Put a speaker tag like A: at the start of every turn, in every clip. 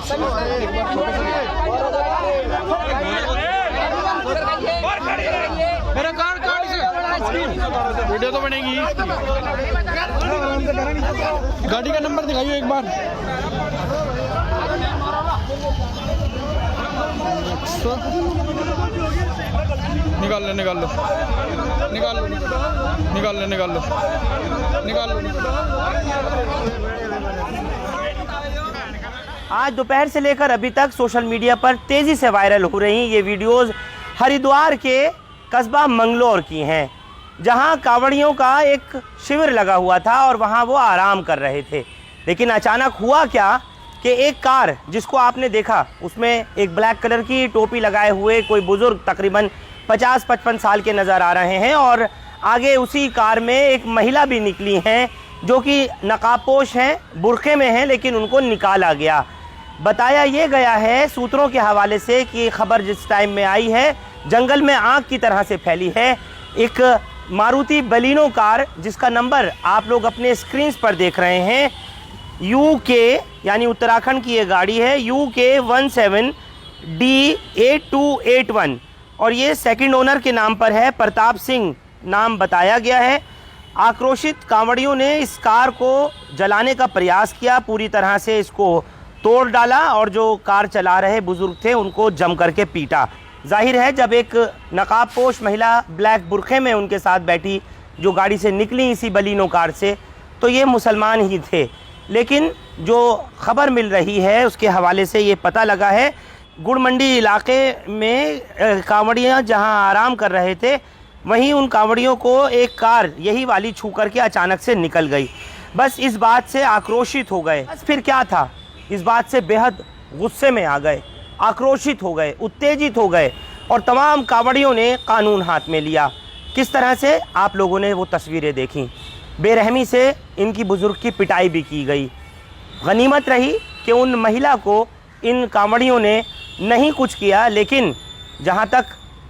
A: मेरा कार काट से वीडियो तो बनेगी। गाड़ी का नंबर दिखाइए एक बार। निकाल लो निकाल लो निकाल लो निकाल लो निकाल लो निकाल लो।
B: आज दोपहर से लेकर अभी तक सोशल मीडिया पर तेज़ी से वायरल हो रही ये वीडियोस हरिद्वार के कस्बा मंगलौर की हैं, जहां कांवड़ियों का एक शिविर लगा हुआ था और वहां वो आराम कर रहे थे। लेकिन अचानक हुआ क्या कि एक कार जिसको आपने देखा उसमें एक ब्लैक कलर की टोपी लगाए हुए कोई बुज़ुर्ग तकरीबन 50-55 साल के नज़र आ रहे हैं, और आगे उसी कार में एक महिला भी निकली हैं जो कि नकाबपोश हैं, बुरखे में हैं, लेकिन उनको निकाला गया। बताया ये गया है सूत्रों के हवाले से कि खबर जिस टाइम में आई है जंगल में आग की तरह से फैली है। एक मारुति बलिनो कार जिसका नंबर आप लोग अपने स्क्रीन पर देख रहे हैं, UK यानी उत्तराखंड की ये गाड़ी है, UK 17D8281, और ये सेकंड ओनर के नाम पर है, प्रताप सिंह नाम बताया गया है। आक्रोशित कांवड़ियों ने इस कार को जलाने का प्रयास किया, पूरी तरह से इसको तोड़ डाला और जो कार चला रहे बुजुर्ग थे उनको जम करके पीटा। जाहिर है जब एक नकाबपोश महिला ब्लैक बुरखे में उनके साथ बैठी जो गाड़ी से निकली इसी बलिनो कार से, तो ये मुसलमान ही थे। लेकिन जो खबर मिल रही है उसके हवाले से ये पता लगा है गुड़ मंडी इलाके में कांवड़ियाँ जहाँ आराम कर रहे थे वहीं उन कांवड़ियों को एक कार यही वाली छू करके अचानक से निकल गई। बस इस बात से आक्रोशित हो गए। बस फिर क्या था, इस बात से बेहद गुस्से में आ गए, आक्रोशित हो गए, उत्तेजित हो गए और तमाम कांवड़ियों ने कानून हाथ में लिया। किस तरह से आप लोगों ने वो तस्वीरें देखी। बेरहमी से इनकी बुज़ुर्ग की पिटाई भी की गई। गनीमत रही कि उन महिला को इन कांवड़ियों ने नहीं कुछ किया, लेकिन जहाँ तक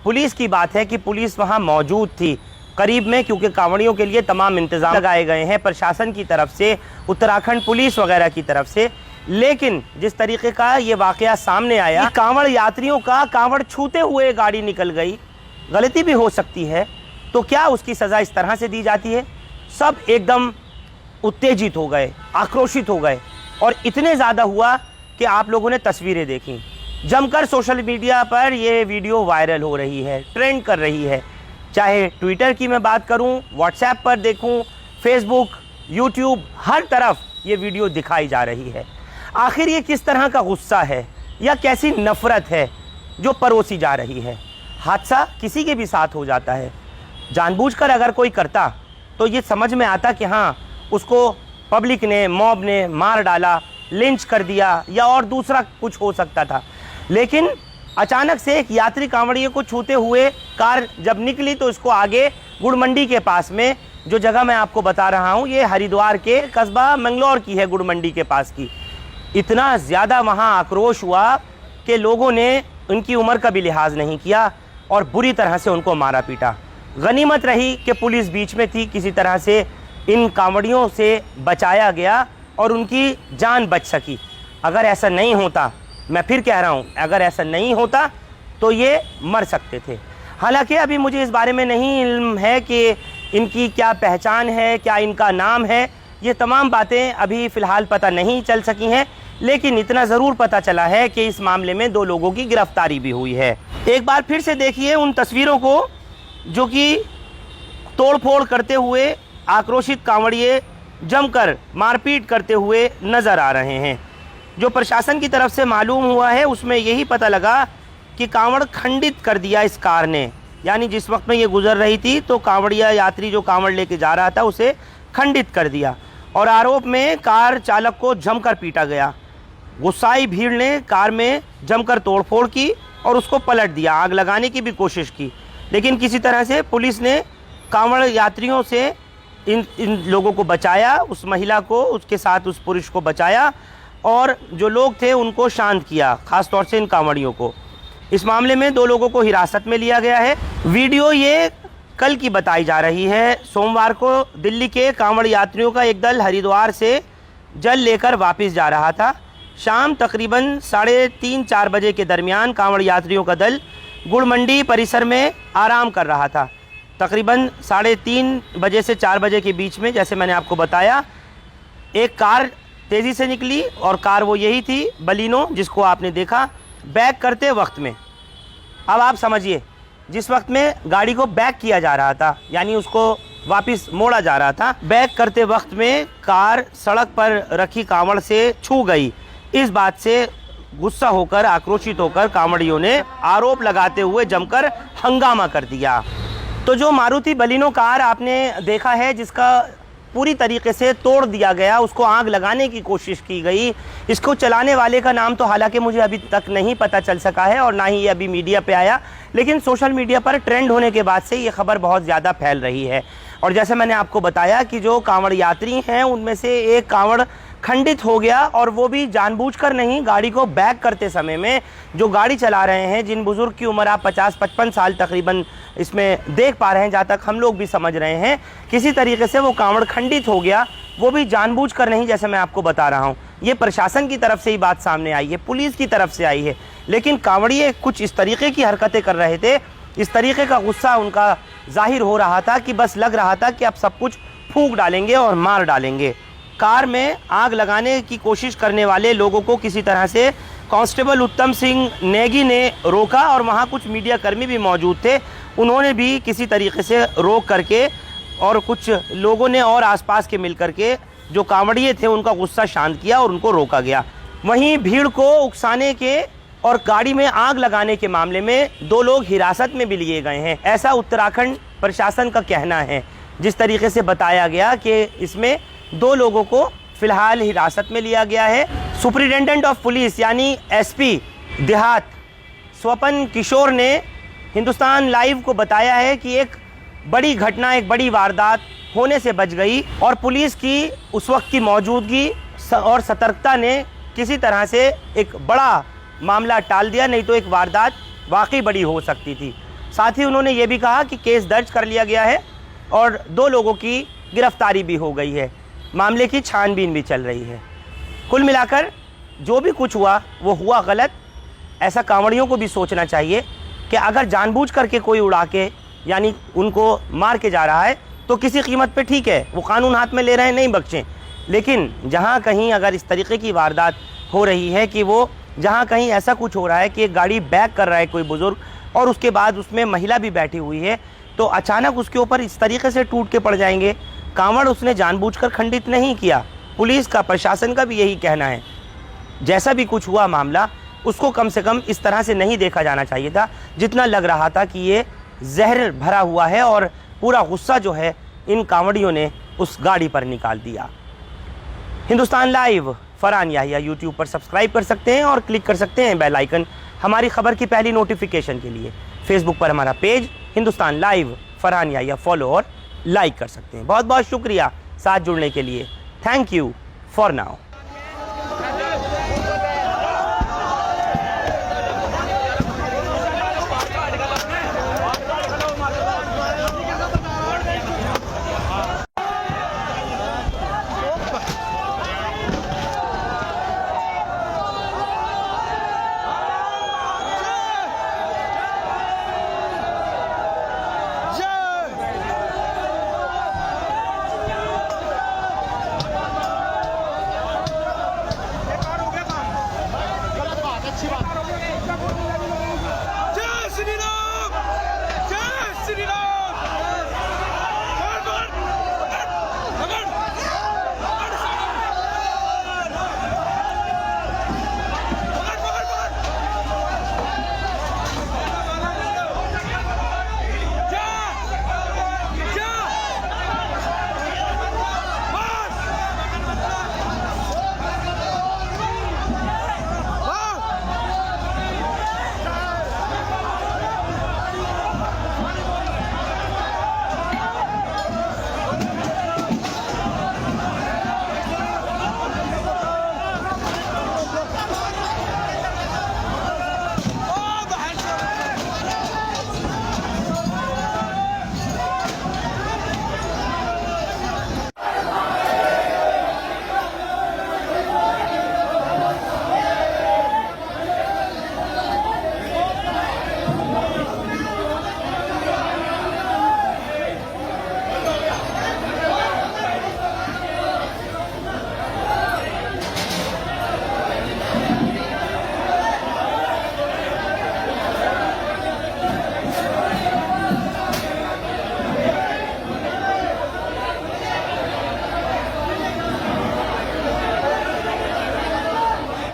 B: पुलिस की बात है कि पुलिस वहाँ मौजूद थी करीब में, क्योंकि कांवड़ियों के लिए तमाम इंतज़ाम लगाए गए हैं प्रशासन की तरफ से, उत्तराखंड पुलिस वगैरह की तरफ से। लेकिन जिस तरीके का ये वाक़या सामने आया, कांवड़ यात्रियों का कांवड़ छूते हुए गाड़ी निकल गई, गलती भी हो सकती है, तो क्या उसकी सज़ा इस तरह से दी जाती है। सब एकदम उत्तेजित हो गए, आक्रोशित हो गए, और इतने ज़्यादा हुआ कि आप लोगों ने तस्वीरें देखी। जमकर सोशल मीडिया पर ये वीडियो वायरल हो रही है, ट्रेंड कर रही है। चाहे ट्विटर की मैं बात करूं, व्हाट्सएप पर देखूं, फेसबुक, यूट्यूब, हर तरफ ये वीडियो दिखाई जा रही है। आखिर ये किस तरह का गुस्सा है या कैसी नफ़रत है जो परोसी जा रही है। हादसा किसी के भी साथ हो जाता है, जानबूझकर अगर कोई करता तो ये समझ में आता कि हाँ उसको पब्लिक ने, मॉब ने मार डाला, लिंच कर दिया या और दूसरा कुछ हो सकता था। लेकिन अचानक से एक यात्री कांवड़ियों को छूते हुए कार जब निकली तो इसको आगे गुड़ मंडी के पास में, जो जगह मैं आपको बता रहा हूँ ये हरिद्वार के कस्बा मंगलौर की है, गुड़ मंडी के पास की। इतना ज़्यादा वहाँ आक्रोश हुआ कि लोगों ने उनकी उम्र का भी लिहाज नहीं किया और बुरी तरह से उनको मारा पीटा। गनीमत रही कि पुलिस बीच में थी, किसी तरह से इन कांवड़ियों से बचाया गया और उनकी जान बच सकी। अगर ऐसा नहीं होता, मैं फिर कह रहा हूँ, अगर ऐसा नहीं होता तो ये मर सकते थे। हालांकि अभी मुझे इस बारे में नहीं इल्म है कि इनकी क्या पहचान है, क्या इनका नाम है, ये तमाम बातें अभी फ़िलहाल पता नहीं चल सकी हैं। लेकिन इतना ज़रूर पता चला है कि इस मामले में 2 लोगों की गिरफ्तारी भी हुई है। एक बार फिर से देखिए उन तस्वीरों को जो कि तोड़फोड़ करते हुए आक्रोशित कांवड़िए जमकर मारपीट करते हुए नज़र आ रहे हैं। जो प्रशासन की तरफ से मालूम हुआ है उसमें यही पता लगा कि कांवड़ खंडित कर दिया इस कार ने, यानी जिस वक्त में ये गुजर रही थी तो कांवड़िया यात्री जो कांवड़ लेके जा रहा था उसे खंडित कर दिया और आरोप में कार चालक को जमकर पीटा गया। गुस्साई भीड़ ने कार में जमकर तोड़फोड़ की और उसको पलट दिया, आग लगाने की भी कोशिश की, लेकिन किसी तरह से पुलिस ने कांवड़ यात्रियों से इन लोगों को बचाया, उस महिला को, उसके साथ उस पुरुष को बचाया और जो लोग थे उनको शांत किया, ख़ास तौर से इन कांवड़ियों को। इस मामले में 2 लोगों को हिरासत में लिया गया है। वीडियो ये कल की बताई जा रही है। सोमवार को दिल्ली के कांवड़ यात्रियों का एक दल हरिद्वार से जल लेकर वापस जा रहा था। शाम तकरीबन 3:30-4 बजे के दरमियान कांवड़ यात्रियों का दल गुड़ मंडी परिसर में आराम कर रहा था। तकरीबन 3:30 बजे से 4 बजे के बीच में, जैसे मैंने आपको बताया, एक कार तेज़ी से निकली और कार वो यही थी, बलिनो, जिसको आपने देखा बैक करते वक्त में। अब आप समझिए, जिस वक्त में गाड़ी को बैक किया जा रहा था, यानी उसको वापस मोड़ा जा रहा था, बैक करते वक्त में कार सड़क पर रखी कांवड़ से छू गई। इस बात से गुस्सा होकर, आक्रोशित होकर कांवड़ियों ने आरोप लगाते हुए जमकर हंगामा कर दिया। तो जो मारुति बलिनो कार आपने देखा है, जिसका पूरी तरीके से तोड़ दिया गया, उसको आग लगाने की कोशिश की गई, इसको चलाने वाले का नाम तो हालांकि मुझे अभी तक नहीं पता चल सका है और ना ही ये अभी मीडिया पे आया, लेकिन सोशल मीडिया पर ट्रेंड होने के बाद से ये खबर बहुत ज़्यादा फैल रही है। और जैसे मैंने आपको बताया कि जो कांवड़ यात्री हैं उनमें से एक कांवड़ खंडित हो गया, और वो भी जानबूझकर नहीं, गाड़ी को बैक करते समय में जो गाड़ी चला रहे हैं, जिन बुज़ुर्ग की उम्र आप 50-55 साल तकरीबन इसमें देख पा रहे हैं, जहाँ तक हम लोग भी समझ रहे हैं, किसी तरीके से वो कांवड़ खंडित हो गया, वो भी जानबूझकर नहीं, जैसे मैं आपको बता रहा हूँ। ये प्रशासन की तरफ से ही बात सामने आई है, पुलिस की तरफ से आई है, लेकिन कांवड़िए कुछ इस तरीके की हरकतें कर रहे थे, इस तरीके का गुस्सा उनका जाहिर हो रहा था कि बस लग रहा था कि अब सब कुछ फूंक डालेंगे और मार डालेंगे। कार में आग लगाने की कोशिश करने वाले लोगों को किसी तरह से कांस्टेबल उत्तम सिंह नेगी ने रोका, और वहाँ कुछ मीडिया कर्मी भी मौजूद थे, उन्होंने भी किसी तरीके से रोक करके, और कुछ लोगों ने और आसपास के मिल करके जो कांवड़िए थे उनका गुस्सा शांत किया और उनको रोका गया। वहीं भीड़ को उकसाने के और गाड़ी में आग लगाने के मामले में 2 लोग हिरासत में भी लिए गए हैं, ऐसा उत्तराखंड प्रशासन का कहना है। जिस तरीके से बताया गया कि इसमें 2 लोगों को फिलहाल हिरासत में लिया गया है। सुपरिटेंडेंट ऑफ पुलिस यानी एसपी देहात स्वपन किशोर ने हिंदुस्तान लाइव को बताया है कि एक बड़ी घटना, एक बड़ी वारदात होने से बच गई, और पुलिस की उस वक्त की मौजूदगी और सतर्कता ने किसी तरह से एक बड़ा मामला टाल दिया, नहीं तो एक वारदात वाकई बड़ी हो सकती थी। साथ ही उन्होंने ये भी कहा कि केस दर्ज कर लिया गया है और 2 लोगों की गिरफ्तारी भी हो गई है, मामले की छानबीन भी चल रही है। कुल मिलाकर जो भी कुछ हुआ वो हुआ गलत। ऐसा कांवड़ियों को भी सोचना चाहिए कि अगर जानबूझ करके कोई उड़ा के, यानी उनको मार के जा रहा है, तो किसी कीमत पे ठीक है, वो कानून हाथ में ले रहे हैं, नहीं बख्शें। लेकिन जहाँ कहीं अगर इस तरीके की वारदात हो रही है कि वो जहाँ कहीं ऐसा कुछ हो रहा है कि एक गाड़ी बैक कर रहा है कोई बुज़ुर्ग, और उसके बाद उसमें महिला भी बैठी हुई है, तो अचानक उसके ऊपर इस तरीके से टूट के पड़ जाएंगे। कांवड़ उसने जानबूझकर खंडित नहीं किया, पुलिस का, प्रशासन का भी यही कहना है। जैसा भी कुछ हुआ मामला, उसको कम से कम इस तरह से नहीं देखा जाना चाहिए था, जितना लग रहा था कि ये जहर भरा हुआ है और पूरा गुस्सा जो है इन कांवड़ियों ने उस गाड़ी पर निकाल दिया। हिंदुस्तान लाइव फरहान याहिया यूट्यूब पर सब्सक्राइब कर सकते हैं और क्लिक कर सकते हैं बेल आइकन हमारी खबर की पहली नोटिफिकेशन के लिए। फेसबुक पर हमारा page Hindustan Live Farhan Yahya follow और लाइक कर सकते हैं। बहुत बहुत शुक्रिया साथ जुड़ने के लिए। Thank you for now.